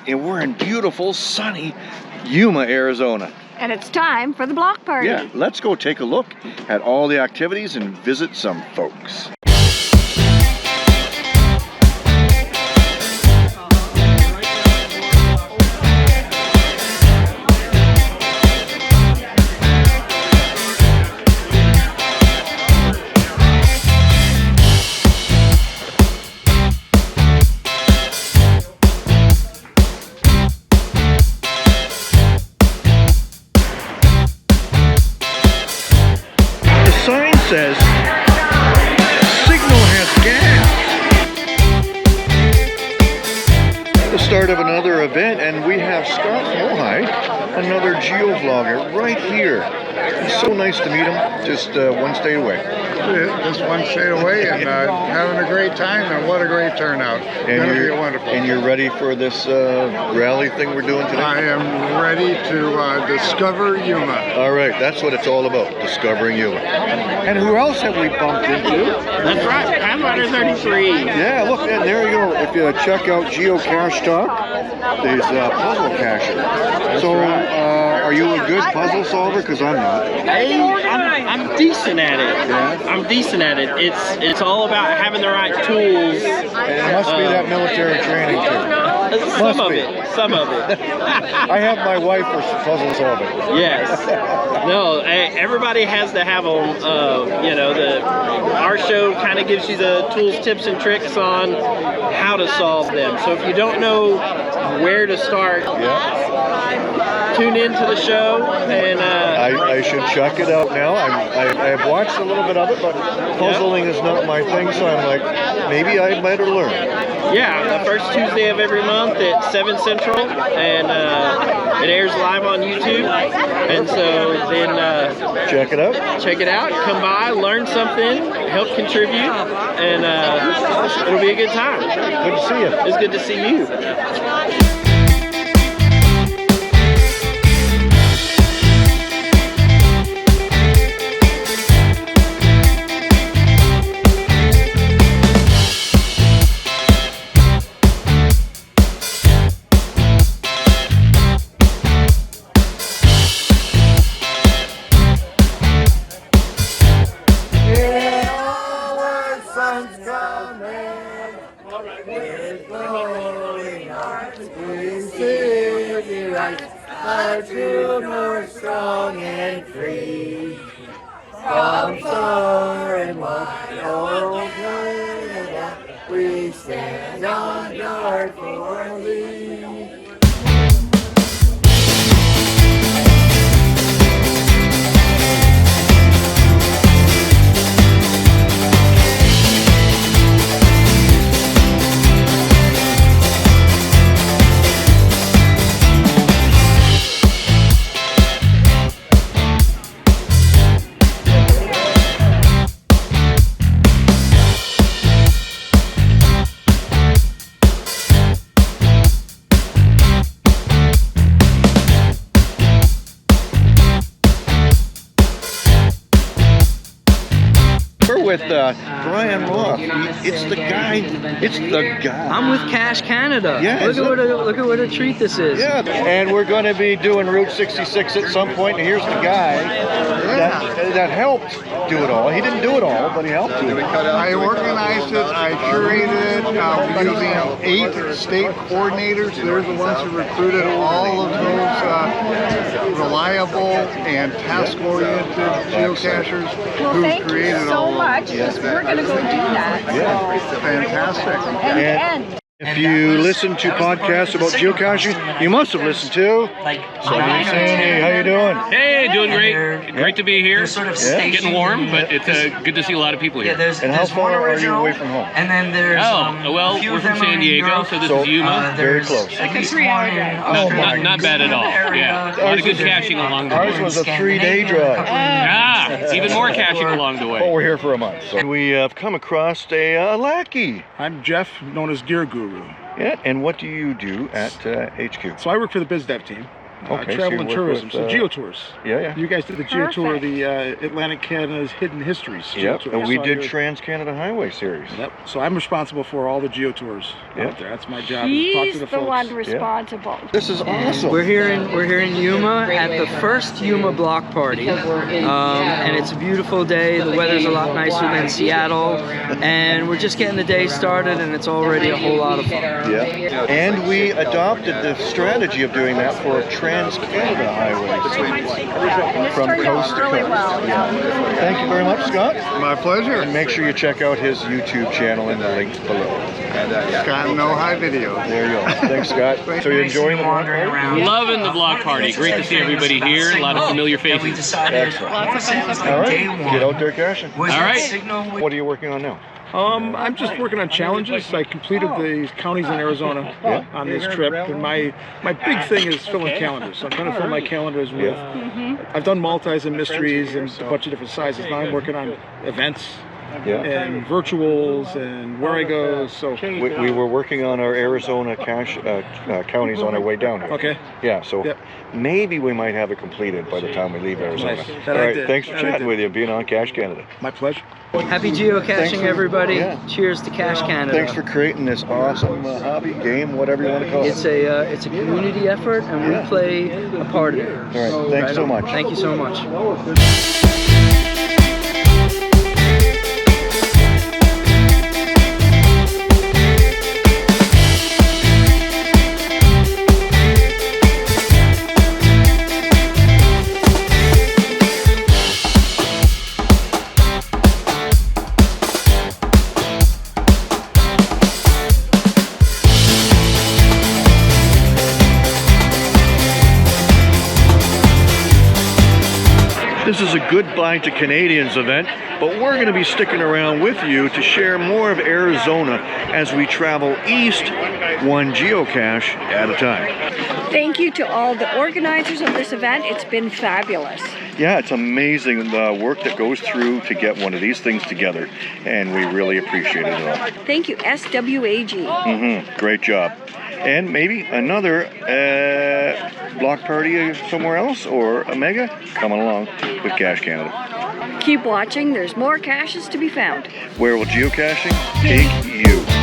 and we're in beautiful, sunny Yuma, Arizona. And it's time for the block party. Yeah, let's go take a look at all the activities and visit some folks. Sign says signal has gas. The start of another event, and we have Scott Mohai, another geo-vlogger, right here. It's so nice to meet him, just one state away. Just one state away, and having a great time, and what a great turnout. And It'll be wonderful. And you're ready for this rally thing we're doing today? I am ready to discover Yuma. All right, that's what it's all about, discovering Yuma. And who else have we bumped into? That's right, Pathfinder 33. Yeah, look, and there you go. If you check out Geocache Talk, there's Puzzle Cacher. So, are you a good puzzle solver? Because I'm not. I'm decent at it. Yeah? I'm decent at it. It's all about having the right tools. And it must be that military training too. Some of it. I have my wife for puzzle solving. Yes. No, everybody has to have them. Our show kind of gives you the tools, tips, and tricks on how to solve them. So if you don't know where to start, tune into the show, and I should check it out now. I've watched a little bit of it, but puzzling is not my thing, so I'm like, maybe I better learn. Yeah, the first Tuesday of every month at 7 Central, and it airs live on YouTube. And so then check it out. Check it out. Come by, learn something, help contribute, and it'll be a good time. Good to see you. It's good to see you. Strong and free from soaring wide old Canada, we stand on guard for thee. With Brian Roth. It's the guy. I'm with Cache Canada. Yeah, look at what a treat this is. Yeah, and we're going to be doing Route 66 at some point. And here's the guy that helped do it all. He didn't do it all, but he helped do it. I organized it. I curated it using 8 state coordinators. They're the ones who recruited all of those reliable and task-oriented geocachers who created all of them. Because we're going to go do that. Yeah. Fantastic. And if you listen to podcasts about geocaching, you must have listened to somebody saying, "Hey, how you doing?" Hey, doing great. Great to be here. Getting warm, but it's good to see a lot lot of people here. And how far are you away from home? And then there's well, we're from San Diego, so this is Yuma. Very close. Like a 3-hour drive. Not bad at all. Yeah, a lot of good caching along the way. Ours was a 3-day drive. Even more caching along the way. But we're here for a month. So we have come across a lackey. I'm Jeff, known as Gear Guru. Yeah, and what do you do at HQ? So I work for the biz dev team. Okay, so travel you and work tourism, with, so geotours. Yeah. You guys did the geotour of the Atlantic Canada's Hidden Histories. Yep, Geotour. and we So did you're- Trans-Canada Highway series. Yep. So I'm responsible for all the geotours Yep. out there. That's my job. is talk He's to the folks. one responsible. This is awesome. We're here in Yuma at the first Yuma block party, and it's a beautiful day. The weather's a lot nicer than Seattle, and we're just getting the day started, and it's already a whole lot of fun. Yeah, and we adopted the strategy of doing that for Trans-Canada Highway from coast to really coast. well. Yeah. Thank you very much, Scott. My pleasure. And make sure you check out his YouTube channel in the links below. Scott No High Videos. There you go. Thanks, Scott. So you enjoying the block party? Loving the block party. Great to see everybody here. A lot of familiar faces. Excellent. All right, get out there caching. All right. What are you working on now? I'm just working on challenges. I completed the counties in Arizona on this trip, and my big thing is filling calendars. So I'm trying to fill my calendars with. I've done multis and mysteries and a bunch of different sizes. Now I'm working on events and virtuals and where I go. So We were working on our Arizona cache counties on our way down here. okay. Yeah, so Yep. maybe we might have it completed by the time we leave Arizona. Nice. All That I right, did. thanks for That I chatting did. with you and being on Cache Canada. My pleasure. Happy geocaching, everybody! Yeah. Cheers to Cache Canada. Thanks for creating this awesome hobby, game, whatever you want to call it. It's a community effort, and we play a part of it. All right, thanks so on. much. Thank you so much. This is a Goodbye to Canadians event, but we're going to be sticking around with you to share more of Arizona as we travel east, one geocache at a time. Thank you to all the organizers of this event. It's been fabulous. Yeah, it's amazing the work that goes through to get one of these things together, and we really appreciate it all. Thank you, SWAG. Great job. And maybe another block party somewhere else, or a mega coming along with Cache Canada. Keep watching. There's more caches to be found. Where will geocaching take you?